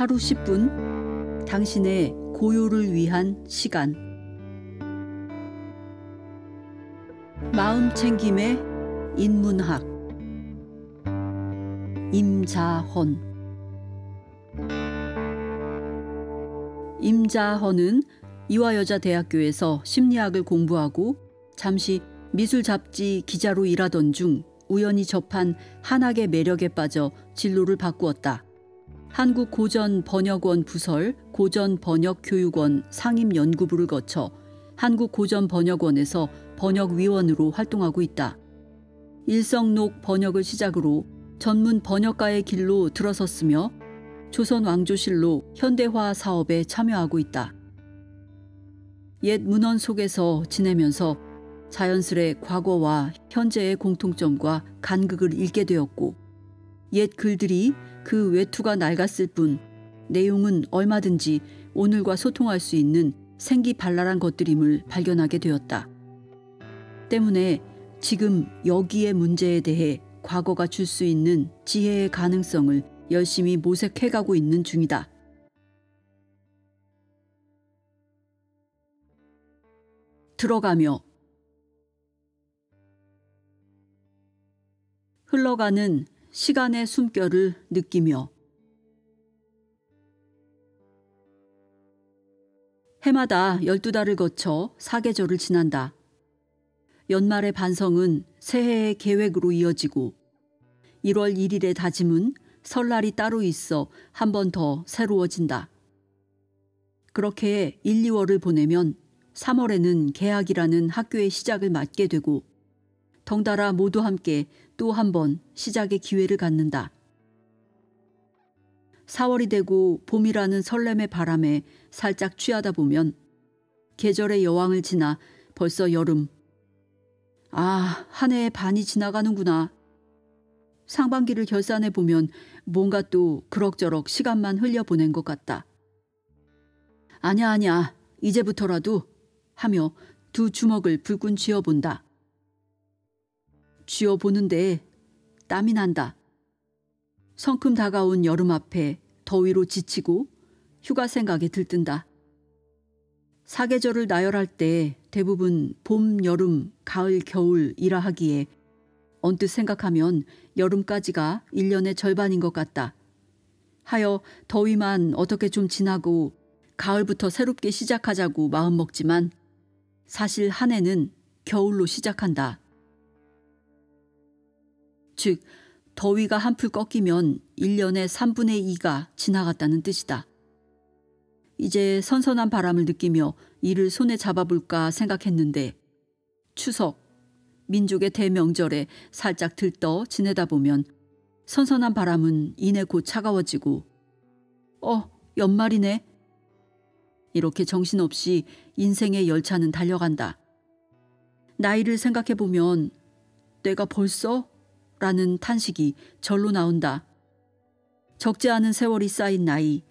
하루 10분 당신의 고요를 위한 시간. 마음 챙김의 인문학. 임자헌. 임자헌은 이화여자대학교에서 심리학을 공부하고 잠시 미술 잡지 기자로 일하던 중 우연히 접한 한학의 매력에 빠져 진로를 바꾸었다. 한국고전번역원 부설 고전번역교육원 상임연구부를 거쳐 한국고전번역원에서 번역위원으로 활동하고 있다. 일성록 번역을 시작으로 전문 번역가의 길로 들어섰으며 조선왕조실록 현대화 사업에 참여하고 있다. 옛 문헌 속에서 지내면서 자연스레 과거와 현재의 공통점과 간극을 읽게 되었고, 옛 글들이 그 외투가 낡았을 뿐 내용은 얼마든지 오늘과 소통할 수 있는 생기발랄한 것들임을 발견하게 되었다. 때문에 지금 여기의 문제에 대해 과거가 줄 수 있는 지혜의 가능성을 열심히 모색해가고 있는 중이다. 들어가며. 흘러가는 시간의 숨결을 느끼며. 해마다 12달을 거쳐 사계절을 지난다. 연말의 반성은 새해의 계획으로 이어지고 1월 1일의 다짐은 설날이 따로 있어 한 번 더 새로워진다. 그렇게 1, 2월을 보내면 3월에는 개학이라는 학교의 시작을 맞게 되고 덩달아 모두 함께 또 한 번 시작의 기회를 갖는다. 4월이 되고 봄이라는 설렘의 바람에 살짝 취하다 보면 계절의 여왕을 지나 벌써 여름. 아, 한 해의 반이 지나가는구나. 상반기를 결산해 보면 뭔가 또 그럭저럭 시간만 흘려보낸 것 같다. 아냐, 이제부터라도 하며 두 주먹을 불끈 쥐어본다. 쥐어보는데 땀이 난다. 성큼 다가온 여름 앞에 더위로 지치고 휴가 생각에 들뜬다. 사계절을 나열할 때 대부분 봄, 여름, 가을, 겨울이라 하기에 언뜻 생각하면 여름까지가 1년의 절반인 것 같다. 하여 더위만 어떻게 좀 지나고 가을부터 새롭게 시작하자고 마음먹지만 사실 한 해는 겨울로 시작한다. 즉, 더위가 한풀 꺾이면 1년의 3분의 2가 지나갔다는 뜻이다. 이제 선선한 바람을 느끼며 이를 손에 잡아볼까 생각했는데 추석, 민족의 대명절에 살짝 들떠 지내다 보면 선선한 바람은 이내 곧 차가워지고 연말이네. 이렇게 정신없이 인생의 열차는 달려간다. 나이를 생각해보면 내가 벌써? 라는 탄식이 절로 나온다. 적지 않은 세월이 쌓인 나이.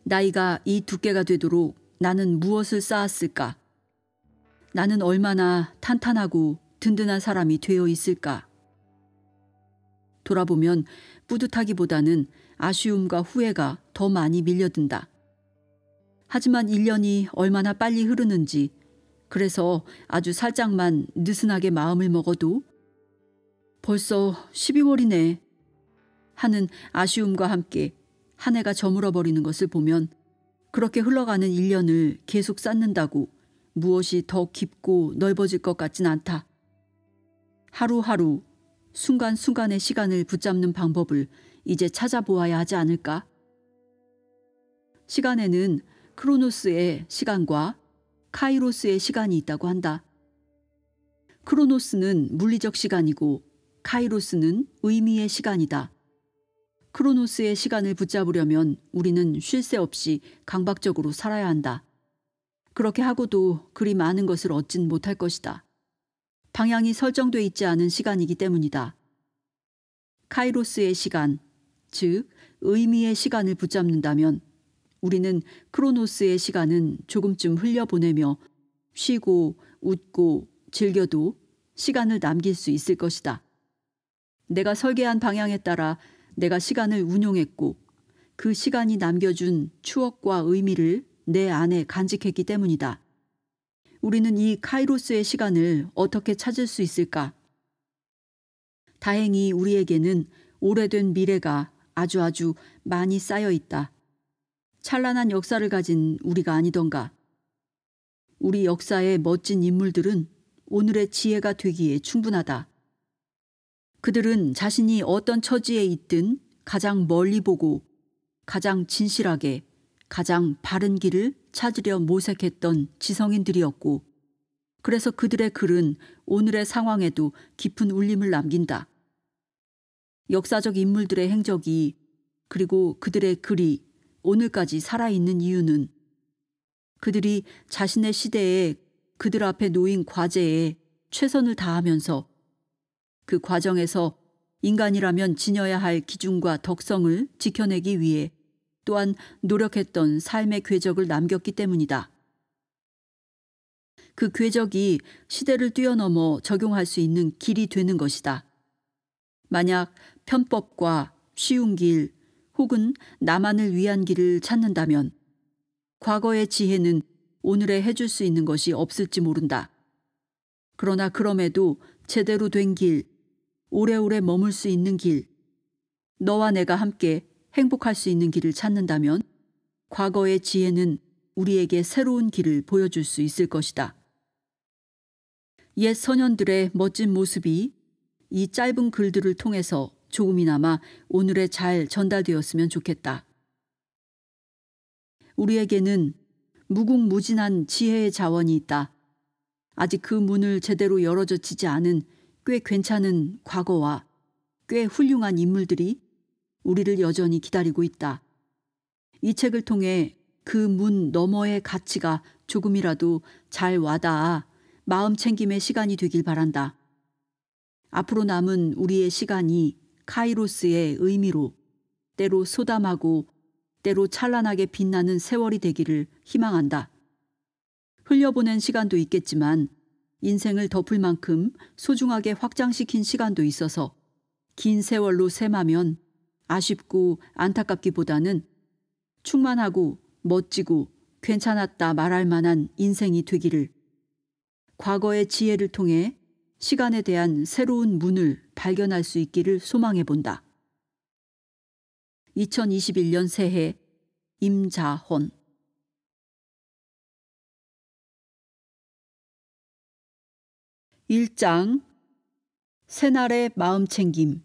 나이가 이 두께가 되도록 나는 무엇을 쌓았을까? 나는 얼마나 탄탄하고 든든한 사람이 되어 있을까? 돌아보면 뿌듯하기보다는 아쉬움과 후회가 더 많이 밀려든다. 하지만 1년이 얼마나 빨리 흐르는지, 그래서 아주 살짝만 느슨하게 마음을 먹어도 벌써 12월이네 하는 아쉬움과 함께 한 해가 저물어버리는 것을 보면 그렇게 흘러가는 1년을 계속 쌓는다고 무엇이 더 깊고 넓어질 것 같진 않다. 하루하루 순간순간의 시간을 붙잡는 방법을 이제 찾아보아야 하지 않을까? 시간에는 크로노스의 시간과 카이로스의 시간이 있다고 한다. 크로노스는 물리적 시간이고 카이로스는 의미의 시간이다. 크로노스의 시간을 붙잡으려면 우리는 쉴 새 없이 강박적으로 살아야 한다. 그렇게 하고도 그리 많은 것을 얻진 못할 것이다. 방향이 설정돼 있지 않은 시간이기 때문이다. 카이로스의 시간, 즉 의미의 시간을 붙잡는다면 우리는 크로노스의 시간은 조금쯤 흘려보내며 쉬고 웃고 즐겨도 시간을 남길 수 있을 것이다. 내가 설계한 방향에 따라 내가 시간을 운용했고 그 시간이 남겨준 추억과 의미를 내 안에 간직했기 때문이다. 우리는 이 카이로스의 시간을 어떻게 찾을 수 있을까? 다행히 우리에게는 오래된 미래가 아주 많이 쌓여 있다. 찬란한 역사를 가진 우리가 아니던가. 우리 역사의 멋진 인물들은 오늘의 지혜가 되기에 충분하다. 그들은 자신이 어떤 처지에 있든 가장 멀리 보고 가장 진실하게 가장 바른 길을 찾으려 모색했던 지성인들이었고, 그래서 그들의 글은 오늘의 상황에도 깊은 울림을 남긴다. 역사적 인물들의 행적이 그리고 그들의 글이 오늘까지 살아있는 이유는 그들이 자신의 시대에 그들 앞에 놓인 과제에 최선을 다하면서 그 과정에서 인간이라면 지녀야 할 기준과 덕성을 지켜내기 위해 또한 노력했던 삶의 궤적을 남겼기 때문이다. 그 궤적이 시대를 뛰어넘어 적용할 수 있는 길이 되는 것이다. 만약 편법과 쉬운 길 혹은 나만을 위한 길을 찾는다면 과거의 지혜는 오늘에 해줄 수 있는 것이 없을지 모른다. 그러나 그럼에도 제대로 된 길, 오래오래 머물 수 있는 길, 너와 내가 함께 행복할 수 있는 길을 찾는다면 과거의 지혜는 우리에게 새로운 길을 보여줄 수 있을 것이다. 옛 선현들의 멋진 모습이 이 짧은 글들을 통해서 조금이나마 오늘에 잘 전달되었으면 좋겠다. 우리에게는 무궁무진한 지혜의 자원이 있다. 아직 그 문을 제대로 열어젖히지 않은 꽤 괜찮은 과거와 꽤 훌륭한 인물들이 우리를 여전히 기다리고 있다. 이 책을 통해 그 문 너머의 가치가 조금이라도 잘 와닿아 마음 챙김의 시간이 되길 바란다. 앞으로 남은 우리의 시간이 카이로스의 의미로 때로 소담하고 때로 찬란하게 빛나는 세월이 되기를 희망한다. 흘려보낸 시간도 있겠지만 인생을 덮을 만큼 소중하게 확장시킨 시간도 있어서 긴 세월로 셈하면 아쉽고 안타깝기보다는 충만하고 멋지고 괜찮았다 말할 만한 인생이 되기를, 과거의 지혜를 통해 시간에 대한 새로운 문을 발견할 수 있기를 소망해 본다. 2021년 새해 임자헌. 일장 새날의 마음챙김.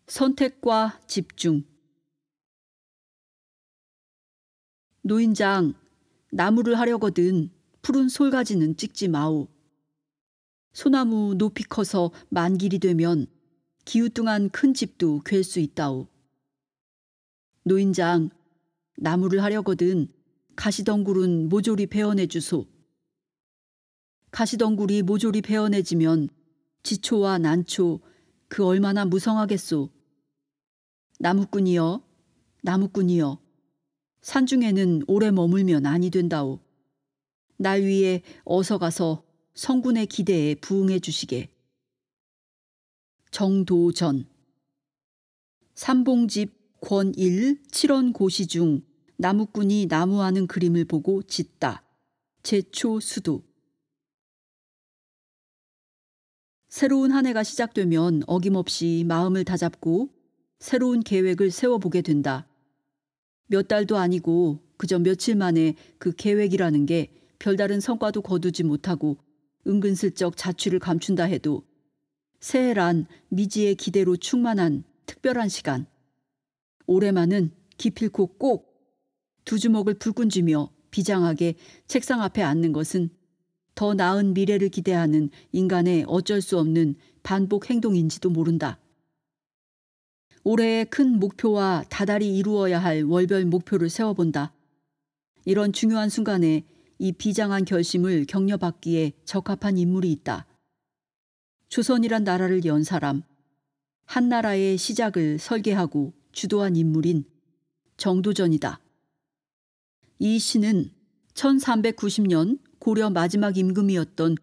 선택과 집중. 노인장, 나무를 하려거든 푸른 솔가지는 찍지 마오. 소나무 높이 커서 만길이 되면 기우뚱한 큰 집도 괸 수 있다오. 노인장, 나무를 하려거든 가시덩굴은 모조리 베어내 주소. 가시덩굴이 모조리 베어내지면 지초와 난초 그 얼마나 무성하겠소. 나무꾼이여, 나무꾼이여, 산중에는 오래 머물면 아니 된다오. 날 위해 어서 가서 성군의 기대에 부응해 주시게. 정도전. 삼봉집 권일 7원 고시 중 나무꾼이 나무하는 그림을 보고 짓다. 제초수도. 새로운 한 해가 시작되면 어김없이 마음을 다잡고 새로운 계획을 세워보게 된다. 몇 달도 아니고 그저 며칠 만에 그 계획이라는 게 별다른 성과도 거두지 못하고 은근슬쩍 자취를 감춘다 해도 새해란 미지의 기대로 충만한 특별한 시간. 올해만은 기필코 꼭 두 주먹을 불끈 쥐며 비장하게 책상 앞에 앉는 것은 더 나은 미래를 기대하는 인간의 어쩔 수 없는 반복 행동인지도 모른다. 올해의 큰 목표와 다달이 이루어야 할 월별 목표를 세워본다. 이런 중요한 순간에 이 비장한 결심을 격려받기에 적합한 인물이 있다. 조선이란 나라를 연 사람, 한 나라의 시작을 설계하고 주도한 인물인 정도전이다. 이 시는 1390년 고려 마지막 임금이었던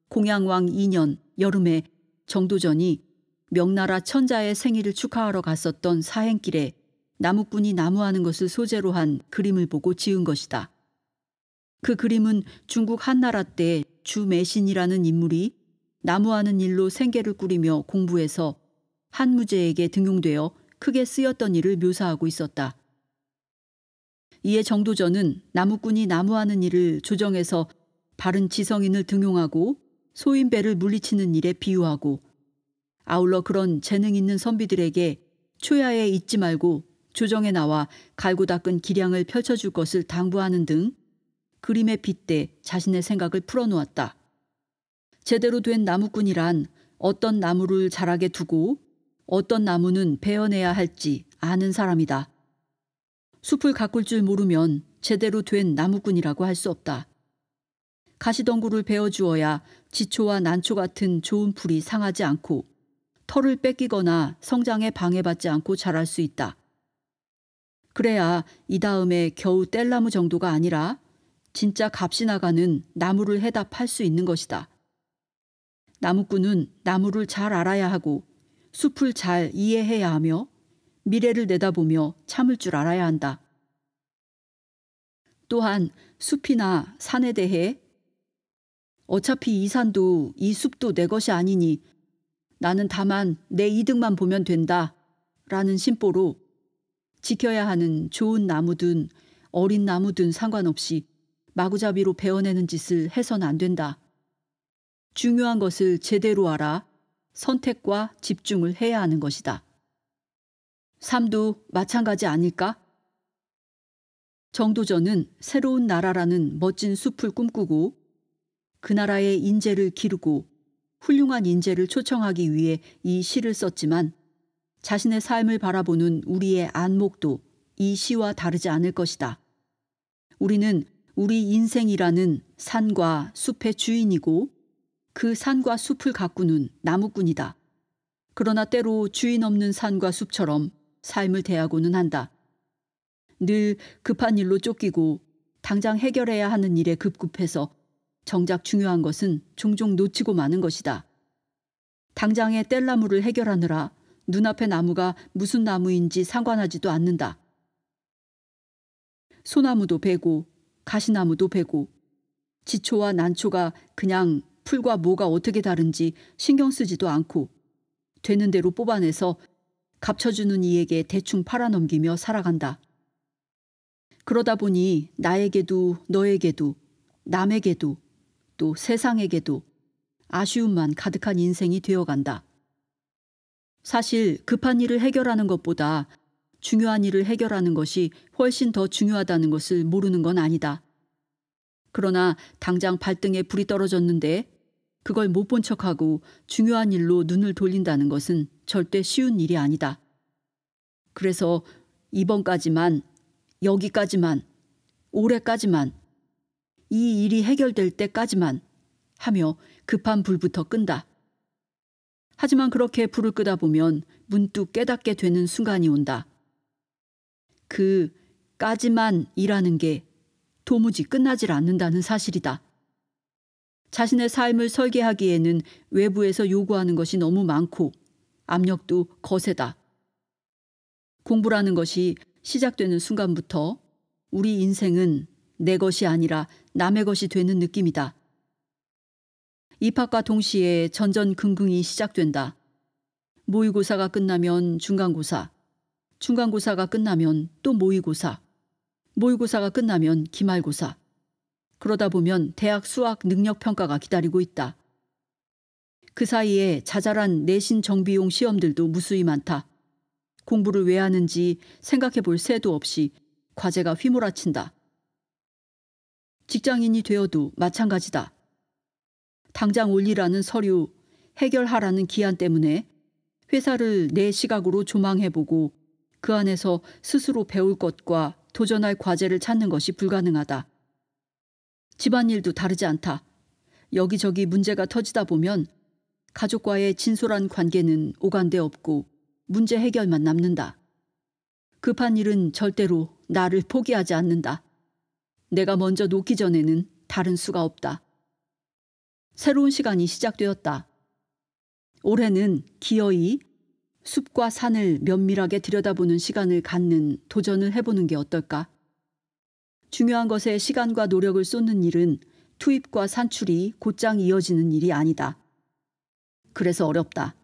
공양왕 2년 여름에 정도전이 명나라 천자의 생일을 축하하러 갔었던 사행길에 나무꾼이 나무하는 것을 소재로 한 그림을 보고 지은 것이다. 그 그림은 중국 한나라 때 주매신이라는 인물이 나무하는 일로 생계를 꾸리며 공부해서 한무제에게 등용되어 크게 쓰였던 일을 묘사하고 있었다. 이에 정도전은 나무꾼이 나무하는 일을 조정해서 바른 지성인을 등용하고 소인배를 물리치는 일에 비유하고, 아울러 그런 재능 있는 선비들에게 초야에 잊지 말고 조정에 나와 갈고 닦은 기량을 펼쳐줄 것을 당부하는 등 그림에 빗대 자신의 생각을 풀어놓았다. 제대로 된 나무꾼이란 어떤 나무를 자라게 두고 어떤 나무는 베어내야 할지 아는 사람이다. 숲을 가꿀 줄 모르면 제대로 된 나무꾼이라고 할 수 없다. 가시덩굴을 베어주어야 지초와 난초 같은 좋은 풀이 상하지 않고 털을 뺏기거나 성장에 방해받지 않고 자랄 수 있다. 그래야 이 다음에 겨우 뗄나무 정도가 아니라 진짜 값이 나가는 나무를 해다 팔 수 있는 것이다. 나무꾼은 나무를 잘 알아야 하고 숲을 잘 이해해야 하며 미래를 내다보며 참을 줄 알아야 한다. 또한 숲이나 산에 대해 어차피 이 산도 이 숲도 내 것이 아니니 나는 다만 내 이득만 보면 된다 라는 심보로 지켜야 하는 좋은 나무든 어린 나무든 상관없이 마구잡이로 베어내는 짓을 해서는 안 된다. 중요한 것을 제대로 알아 선택과 집중을 해야 하는 것이다. 삶도 마찬가지 아닐까? 정도전은 새로운 나라라는 멋진 숲을 꿈꾸고 그 나라의 인재를 기르고 훌륭한 인재를 초청하기 위해 이 시를 썼지만 자신의 삶을 바라보는 우리의 안목도 이 시와 다르지 않을 것이다. 우리는 우리 인생이라는 산과 숲의 주인이고 그 산과 숲을 가꾸는 나무꾼이다. 그러나 때로 주인 없는 산과 숲처럼 삶을 대하고는 한다. 늘 급한 일로 쫓기고 당장 해결해야 하는 일에 급급해서 정작 중요한 것은 종종 놓치고 마는 것이다. 당장의 뗄나무를 해결하느라 눈앞의 나무가 무슨 나무인지 상관하지도 않는다. 소나무도 베고 가시나무도 베고 지초와 난초가 그냥 풀과 뭐가 어떻게 다른지 신경 쓰지도 않고 되는 대로 뽑아내서 값쳐주는 이에게 대충 팔아넘기며 살아간다. 그러다 보니 나에게도 너에게도 남에게도 또 세상에게도 아쉬움만 가득한 인생이 되어간다. 사실 급한 일을 해결하는 것보다 중요한 일을 해결하는 것이 훨씬 더 중요하다는 것을 모르는 건 아니다. 그러나 당장 발등에 불이 떨어졌는데 그걸 못 본 척하고 중요한 일로 눈을 돌린다는 것은 절대 쉬운 일이 아니다. 그래서 이번까지만, 여기까지만, 올해까지만, 이 일이 해결될 때까지만 하며 급한 불부터 끈다. 하지만 그렇게 불을 끄다 보면 문득 깨닫게 되는 순간이 온다. 그 까지만이라는 게 도무지 끝나질 않는다는 사실이다. 자신의 삶을 설계하기에는 외부에서 요구하는 것이 너무 많고 압력도 거세다. 공부라는 것이 시작되는 순간부터 우리 인생은 내 것이 아니라 남의 것이 되는 느낌이다. 입학과 동시에 전전긍긍이 시작된다. 모의고사가 끝나면 중간고사, 중간고사가 끝나면 또 모의고사, 모의고사가 끝나면 기말고사. 그러다 보면 대학 수학 능력평가가 기다리고 있다. 그 사이에 자잘한 내신 정비용 시험들도 무수히 많다. 공부를 왜 하는지 생각해 볼 새도 없이 과제가 휘몰아친다. 직장인이 되어도 마찬가지다. 당장 올리라는 서류, 해결하라는 기한 때문에 회사를 내 시각으로 조망해보고 그 안에서 스스로 배울 것과 도전할 과제를 찾는 것이 불가능하다. 집안일도 다르지 않다. 여기저기 문제가 터지다 보면 가족과의 진솔한 관계는 오간데 없고 문제 해결만 남는다. 급한 일은 절대로 나를 포기하지 않는다. 내가 먼저 놓기 전에는 다른 수가 없다. 새로운 시간이 시작되었다. 올해는 기어이 숲과 산을 면밀하게 들여다보는 시간을 갖는 도전을 해보는 게 어떨까? 중요한 것에 시간과 노력을 쏟는 일은 투입과 산출이 곧장 이어지는 일이 아니다. 그래서 어렵다.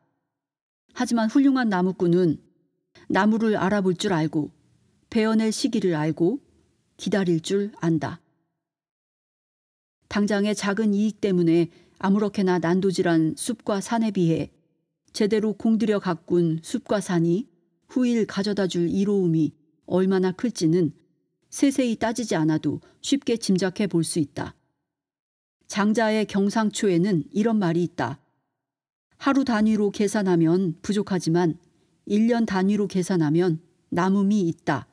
하지만 훌륭한 나무꾼은 나무를 알아볼 줄 알고 베어낼 시기를 알고 기다릴 줄 안다. 당장의 작은 이익 때문에 아무렇게나 난도질한 숲과 산에 비해 제대로 공들여 가꾼 숲과 산이 후일 가져다 줄 이로움이 얼마나 클지는 세세히 따지지 않아도 쉽게 짐작해 볼 수 있다. 장자의 경상초에는 이런 말이 있다. 하루 단위로 계산하면 부족하지만 1년 단위로 계산하면 남음이 있다.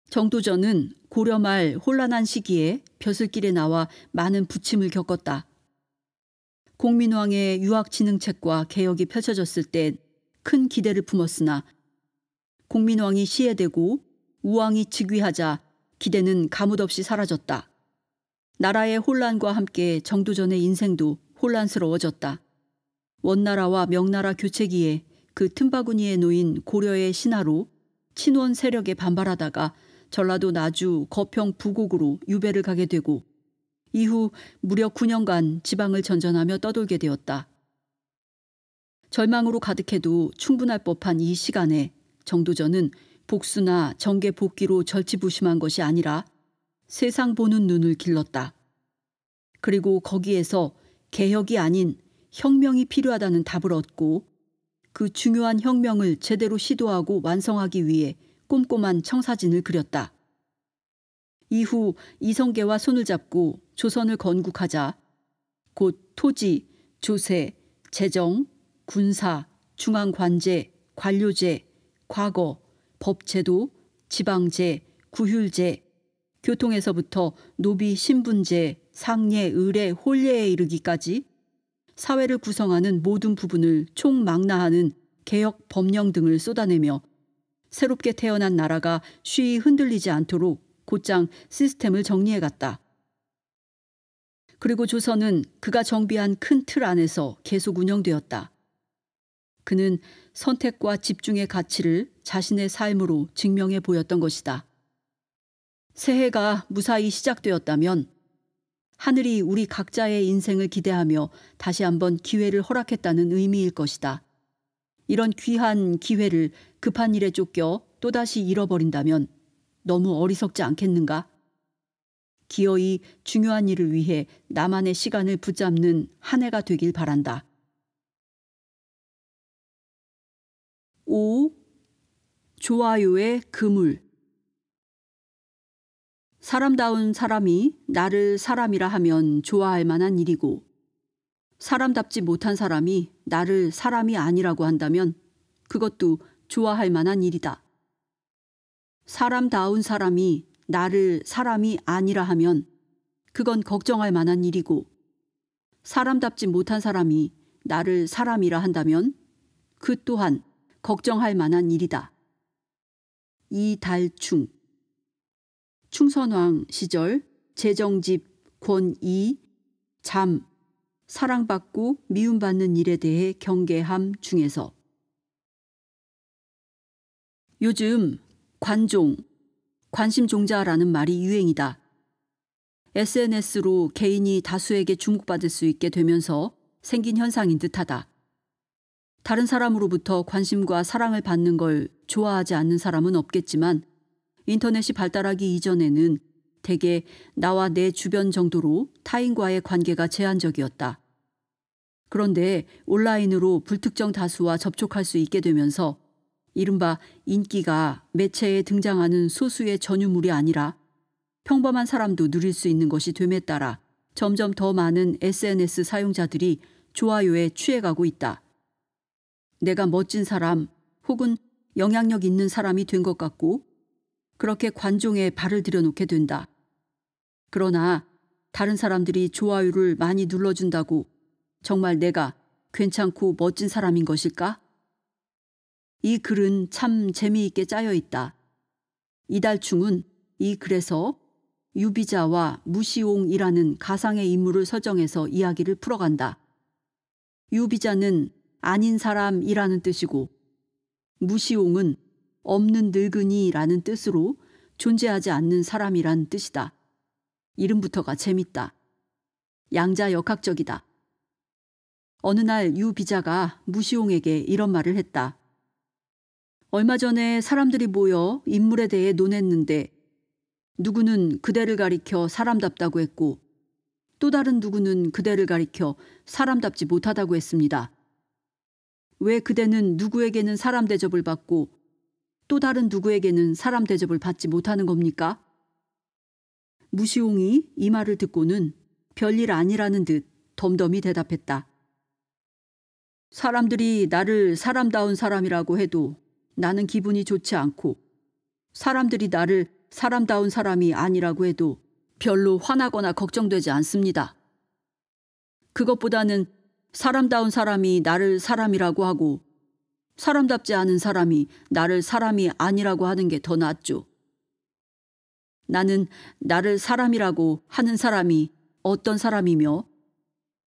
정도전은 고려 말 혼란한 시기에 벼슬길에 나와 많은 부침을 겪었다. 공민왕의 유학진흥책과 개혁이 펼쳐졌을 때 큰 기대를 품었으나 공민왕이 시해되고 우왕이 즉위하자 기대는 가뭇없이 사라졌다. 나라의 혼란과 함께 정도전의 인생도 혼란스러워졌다. 원나라와 명나라 교체기에 그 틈바구니에 놓인 고려의 신하로 친원 세력에 반발하다가 전라도 나주 거평 부곡으로 유배를 가게 되고 이후 무려 9년간 지방을 전전하며 떠돌게 되었다. 절망으로 가득해도 충분할 법한 이 시간에 정도전은 복수나 정계 복귀로 절치부심한 것이 아니라 세상 보는 눈을 길렀다. 그리고 거기에서 개혁이 아닌 혁명이 필요하다는 답을 얻고 그 중요한 혁명을 제대로 시도하고 완성하기 위해 꼼꼼한 청사진을 그렸다. 이후 이성계와 손을 잡고 조선을 건국하자 곧 토지, 조세, 재정, 군사, 중앙관제, 관료제, 과거, 법제도, 지방제, 구휼제, 교통에서부터 노비 신분제, 상례, 의례, 혼례에 이르기까지 사회를 구성하는 모든 부분을 총망라하는 개혁 법령 등을 쏟아내며 새롭게 태어난 나라가 쉬이 흔들리지 않도록 곧장 시스템을 정리해갔다. 그리고 조선은 그가 정비한 큰 틀 안에서 계속 운영되었다. 그는 선택과 집중의 가치를 자신의 삶으로 증명해 보였던 것이다. 새해가 무사히 시작되었다면 하늘이 우리 각자의 인생을 기대하며 다시 한번 기회를 허락했다는 의미일 것이다. 이런 귀한 기회를 급한 일에 쫓겨 또다시 잃어버린다면 너무 어리석지 않겠는가? 기어이 중요한 일을 위해 나만의 시간을 붙잡는 한 해가 되길 바란다. 5. 좋아요의 그물. 사람다운 사람이 나를 사람이라 하면 좋아할 만한 일이고 사람답지 못한 사람이 나를 사람이 아니라고 한다면 그것도 좋아할 만한 일이다. 사람다운 사람이 나를 사람이 아니라 하면 그건 걱정할 만한 일이고 사람답지 못한 사람이 나를 사람이라 한다면 그 또한 걱정할 만한 일이다. 이달충. 충선왕 시절 재정집 권이 잠 사랑받고 미움받는 일에 대해 경계함 중에서. 요즘 관종, 관심종자라는 말이 유행이다. SNS로 개인이 다수에게 주목받을 수 있게 되면서 생긴 현상인 듯하다. 다른 사람으로부터 관심과 사랑을 받는 걸 좋아하지 않는 사람은 없겠지만 인터넷이 발달하기 이전에는 대개 나와 내 주변 정도로 타인과의 관계가 제한적이었다. 그런데 온라인으로 불특정 다수와 접촉할 수 있게 되면서 이른바 인기가 매체에 등장하는 소수의 전유물이 아니라 평범한 사람도 누릴 수 있는 것이 됨에 따라 점점 더 많은 SNS 사용자들이 좋아요에 취해가고 있다. 내가 멋진 사람 혹은 영향력 있는 사람이 된 것 같고 그렇게 관종에 발을 들여놓게 된다. 그러나 다른 사람들이 좋아요를 많이 눌러준다고 정말 내가 괜찮고 멋진 사람인 것일까? 이 글은 참 재미있게 짜여 있다. 이달충은 이 글에서 유비자와 무시옹이라는 가상의 인물을 설정해서 이야기를 풀어간다. 유비자는 아닌 사람이라는 뜻이고 무시옹은 없는 늙은이라는 뜻으로 존재하지 않는 사람이란 뜻이다. 이름부터가 재밌다. 양자 역학적이다. 어느 날 유비자가 무시옹에게 이런 말을 했다. 얼마 전에 사람들이 모여 인물에 대해 논했는데 누구는 그대를 가리켜 사람답다고 했고 또 다른 누구는 그대를 가리켜 사람답지 못하다고 했습니다. 왜 그대는 누구에게는 사람 대접을 받고 또 다른 누구에게는 사람 대접을 받지 못하는 겁니까? 무시옹이 이 말을 듣고는 별일 아니라는 듯 덤덤히 대답했다. 사람들이 나를 사람다운 사람이라고 해도 나는 기분이 좋지 않고 사람들이 나를 사람다운 사람이 아니라고 해도 별로 화나거나 걱정되지 않습니다. 그것보다는 사람다운 사람이 나를 사람이라고 하고 사람답지 않은 사람이 나를 사람이 아니라고 하는 게 더 낫죠. 나는 나를 사람이라고 하는 사람이 어떤 사람이며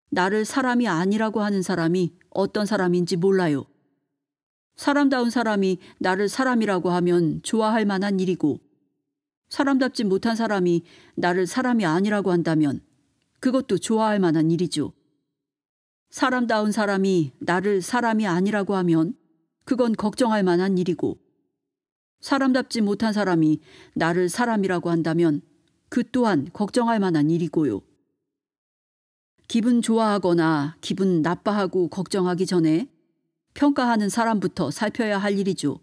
나를 사람이 아니라고 하는 사람이 어떤 사람인지 몰라요. 사람다운 사람이 나를 사람이라고 하면 좋아할 만한 일이고 사람답지 못한 사람이 나를 사람이 아니라고 한다면 그것도 좋아할 만한 일이죠. 사람다운 사람이 나를 사람이 아니라고 하면 그건 걱정할 만한 일이고 사람답지 못한 사람이 나를 사람이라고 한다면 그 또한 걱정할 만한 일이고요. 기분 좋아하거나 기분 나빠하고 걱정하기 전에 평가하는 사람부터 살펴야 할 일이죠.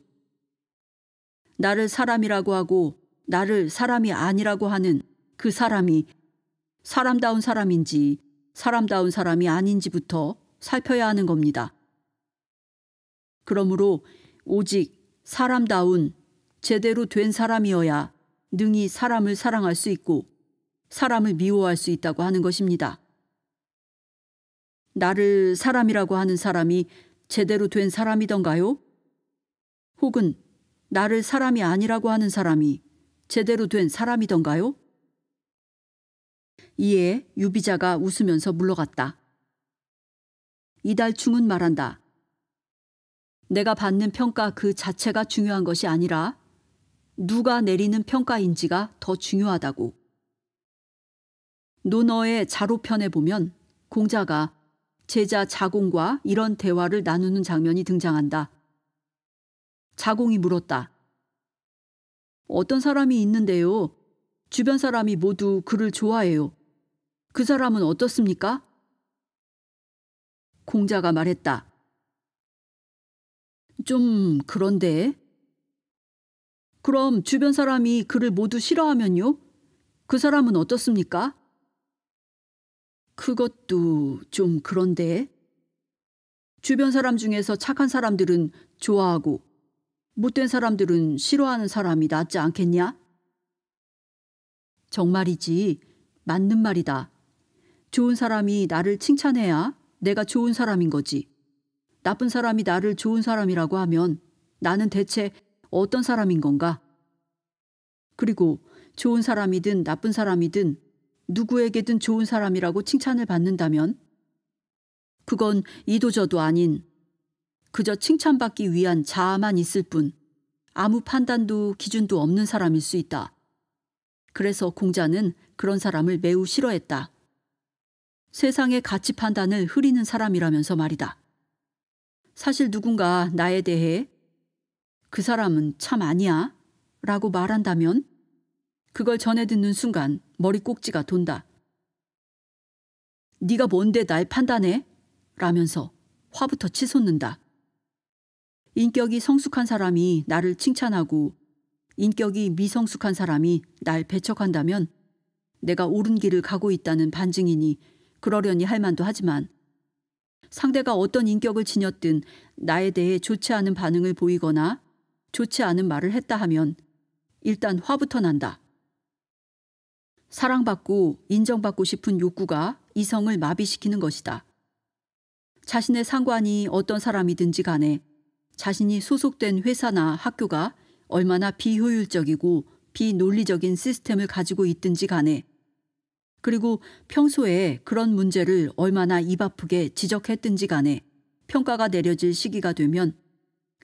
나를 사람이라고 하고 나를 사람이 아니라고 하는 그 사람이 사람다운 사람인지 사람다운 사람이 아닌지부터 살펴야 하는 겁니다. 그러므로 오직 사람다운 제대로 된 사람이어야 능히 사람을 사랑할 수 있고 사람을 미워할 수 있다고 하는 것입니다. 나를 사람이라고 하는 사람이 제대로 된 사람이던가요? 혹은 나를 사람이 아니라고 하는 사람이 제대로 된 사람이던가요? 이에 유비자가 웃으면서 물러갔다. 이달충은 말한다. 내가 받는 평가 그 자체가 중요한 것이 아니라 누가 내리는 평가인지가 더 중요하다고. 논어의 자로편에 보면 공자가 제자 자공과 이런 대화를 나누는 장면이 등장한다. 자공이 물었다. 어떤 사람이 있는데요. 주변 사람이 모두 그를 좋아해요. 그 사람은 어떻습니까? 공자가 말했다. 좀 그런데. 그럼 주변 사람이 그를 모두 싫어하면요? 그 사람은 어떻습니까? 그것도 좀 그런데. 주변 사람 중에서 착한 사람들은 좋아하고 못된 사람들은 싫어하는 사람이 낫지 않겠냐? 정말이지. 맞는 말이다. 좋은 사람이 나를 칭찬해야 내가 좋은 사람인 거지. 나쁜 사람이 나를 좋은 사람이라고 하면 나는 대체 어떤 사람인 건가? 그리고 좋은 사람이든 나쁜 사람이든 누구에게든 좋은 사람이라고 칭찬을 받는다면 그건 이도저도 아닌 그저 칭찬받기 위한 자아만 있을 뿐 아무 판단도 기준도 없는 사람일 수 있다. 그래서 공자는 그런 사람을 매우 싫어했다. 세상의 가치 판단을 흐리는 사람이라면서 말이다. 사실 누군가 나에 대해 그 사람은 참 아니야 라고 말한다면 그걸 전해 듣는 순간 머리 꼭지가 돈다. 네가 뭔데 날 판단해? 라면서 화부터 치솟는다. 인격이 성숙한 사람이 나를 칭찬하고 인격이 미성숙한 사람이 날 배척한다면 내가 옳은 길을 가고 있다는 반증이니 그러려니 할 만도 하지만 상대가 어떤 인격을 지녔든 나에 대해 좋지 않은 반응을 보이거나 좋지 않은 말을 했다 하면 일단 화부터 난다. 사랑받고 인정받고 싶은 욕구가 이성을 마비시키는 것이다. 자신의 상관이 어떤 사람이든지 간에 자신이 소속된 회사나 학교가 얼마나 비효율적이고 비논리적인 시스템을 가지고 있든지 간에 그리고 평소에 그런 문제를 얼마나 입 아프게 지적했든지 간에 평가가 내려질 시기가 되면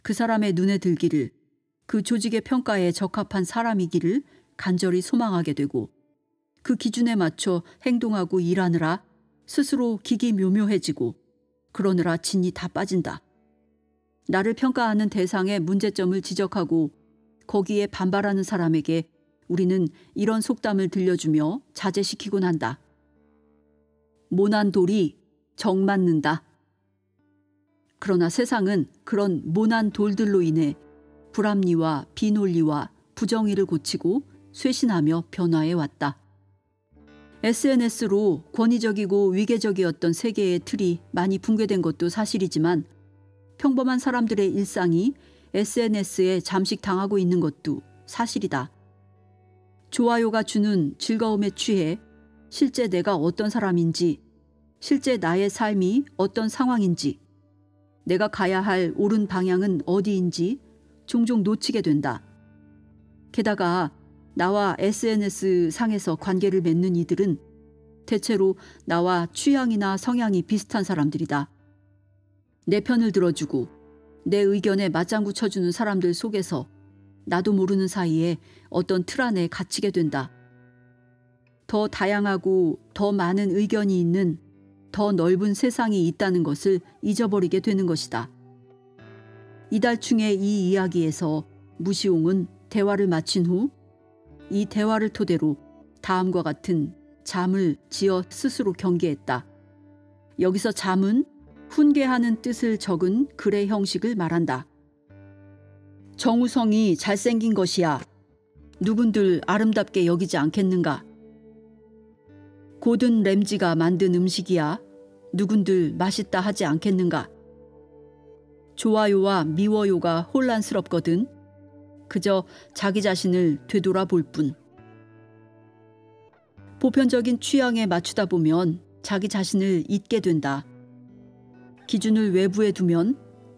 그 사람의 눈에 들기를, 그 조직의 평가에 적합한 사람이기를 간절히 소망하게 되고, 그 기준에 맞춰 행동하고 일하느라 스스로 기기묘묘해지고 그러느라 진이 다 빠진다. 나를 평가하는 대상의 문제점을 지적하고 거기에 반발하는 사람에게 우리는 이런 속담을 들려주며 자제시키곤 한다. 모난 돌이 정 맞는다. 그러나 세상은 그런 모난 돌들로 인해 불합리와 비논리와 부정의를 고치고 쇄신하며 변화해 왔다. SNS로 권위적이고 위계적이었던 세계의 틀이 많이 붕괴된 것도 사실이지만 평범한 사람들의 일상이 SNS에 잠식당하고 있는 것도 사실이다. 좋아요가 주는 즐거움에 취해 실제 내가 어떤 사람인지, 실제 나의 삶이 어떤 상황인지, 내가 가야 할 옳은 방향은 어디인지 종종 놓치게 된다. 게다가 나와 SNS 상에서 관계를 맺는 이들은 대체로 나와 취향이나 성향이 비슷한 사람들이다. 내 편을 들어주고 내 의견에 맞장구 쳐주는 사람들 속에서 나도 모르는 사이에 어떤 틀 안에 갇히게 된다. 더 다양하고 더 많은 의견이 있는 더 넓은 세상이 있다는 것을 잊어버리게 되는 것이다. 이달 중에 이 이야기에서 무시옹은 대화를 마친 후 이 대화를 토대로 다음과 같은 잠을 지어 스스로 경계했다. 여기서 잠은 훈계하는 뜻을 적은 글의 형식을 말한다. 정우성이 잘생긴 것이야. 누군들 아름답게 여기지 않겠는가? 고든 램지가 만든 음식이야. 누군들 맛있다 하지 않겠는가? 좋아요와 미워요가 혼란스럽거든. 그저 자기 자신을 되돌아볼 뿐. 보편적인 취향에 맞추다 보면 자기 자신을 잊게 된다. 기준을 외부에 두면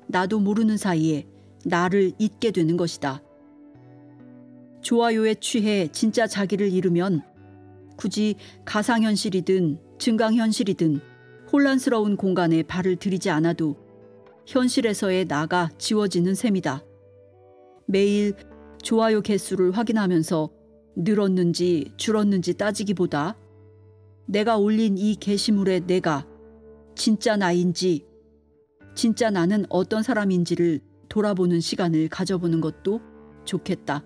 나도 모르는 사이에 나를 잊게 되는 것이다. 좋아요에 취해 진짜 자기를 잃으면 굳이 가상현실이든 증강현실이든 혼란스러운 공간에 발을 들이지 않아도 현실에서의 나가 지워지는 셈이다. 매일 좋아요 개수를 확인하면서 늘었는지 줄었는지 따지기보다 내가 올린 이 게시물의 내가 진짜 나인지, 진짜 나는 어떤 사람인지를 돌아보는 시간을 가져보는 것도 좋겠다.